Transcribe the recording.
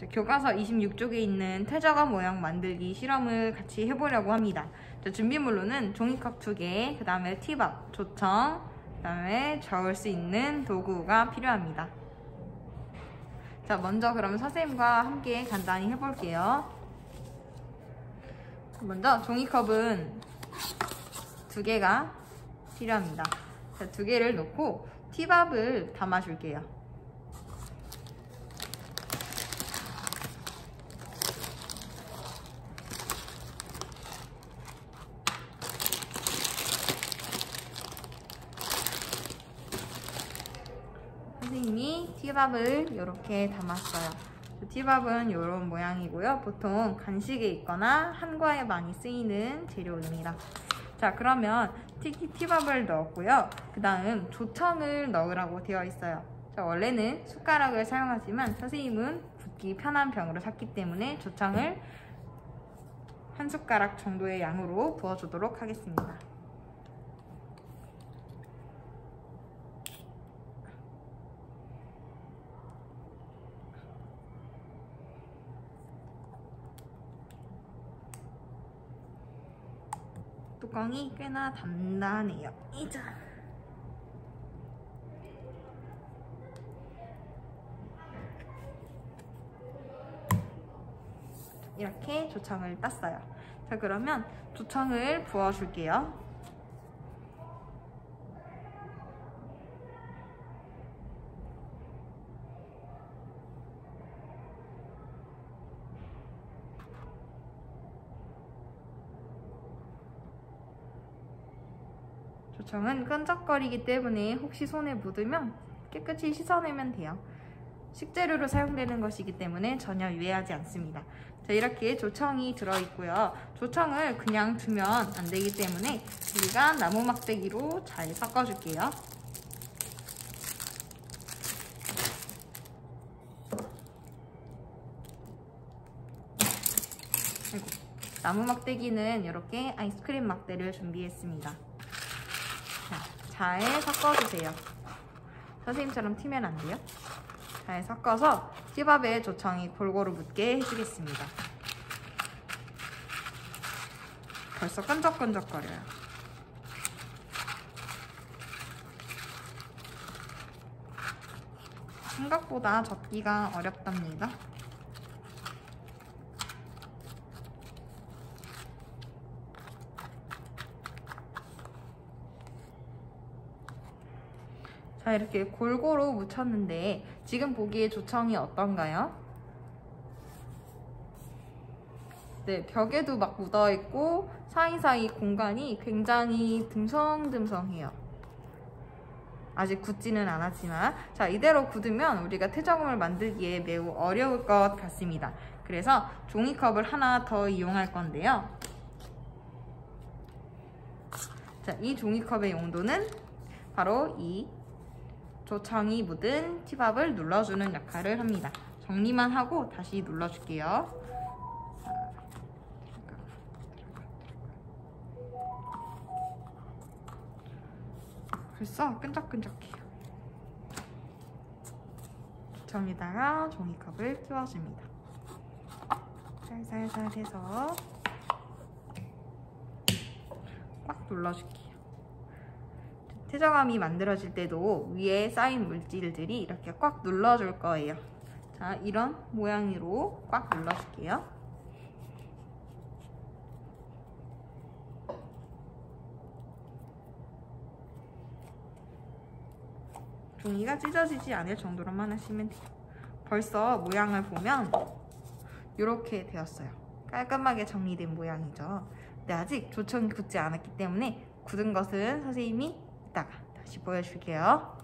교과서 26쪽에 있는 퇴적암 모양 만들기 실험을 같이 해보려고 합니다. 준비물로는 종이컵 2개, 그 다음에 티밥, 조청, 그 다음에 저을 수 있는 도구가 필요합니다. 자, 먼저 그러면 선생님과 함께 간단히 해볼게요. 먼저 종이컵은 2개가 필요합니다. 자, 2개를 놓고 티밥을 담아줄게요. 선생님이 티밥을 이렇게 담았어요. 티밥은 이런 모양이고요. 보통 간식에 있거나 한과에 많이 쓰이는 재료입니다. 자, 그러면 티밥을 넣었고요. 그 다음 조청을 넣으라고 되어 있어요. 자, 원래는 숟가락을 사용하지만 선생님은 붓기 편한 병으로 샀기 때문에 조청을 한 숟가락 정도의 양으로 부어주도록 하겠습니다. 뚜껑이 꽤나 단단해요. 이자. 이렇게 조청을 땄어요. 자, 그러면 조청을 부어줄게요. 조청은 끈적거리기 때문에 혹시 손에 묻으면 깨끗이 씻어내면 돼요. 식재료로 사용되는 것이기 때문에 전혀 유해하지 않습니다. 자, 이렇게 조청이 들어있고요. 조청을 그냥 두면 안 되기 때문에 우리가 나무 막대기로 잘 섞어줄게요. 아이고, 나무 막대기는 이렇게 아이스크림 막대를 준비했습니다. 잘 섞어주세요. 선생님처럼 튀면 안 돼요. 잘 섞어서 티밥에 조청이 골고루 묻게 해주겠습니다. 벌써 끈적끈적거려요. 생각보다 젓기가 어렵답니다. 자, 이렇게 골고루 묻혔는데 지금 보기에 조청이 어떤가요? 네, 벽에도 막 묻어있고 사이사이 공간이 굉장히 듬성듬성해요. 아직 굳지는 않았지만, 자, 이대로 굳으면 우리가 퇴적암을 만들기에 매우 어려울 것 같습니다. 그래서 종이컵을 하나 더 이용할 건데요. 자, 이 종이컵의 용도는 바로 이 조청이 묻은 티밥을 눌러주는 역할을 합니다. 정리만 하고 다시 눌러줄게요. 벌써 끈적끈적해요. 조청에다가 종이컵을 끼워줍니다. 살살살 해서 꽉 눌러줄게요. 퇴적암이 만들어질 때도 위에 쌓인 물질들이 이렇게 꽉 눌러줄 거예요. 자, 이런 모양으로 꽉 눌러줄게요. 종이가 찢어지지 않을 정도로만 하시면 돼요. 벌써 모양을 보면 이렇게 되었어요. 깔끔하게 정리된 모양이죠. 근데 아직 조청이 굳지 않았기 때문에 굳은 것은 선생님이 이따가 다시 보여줄게요.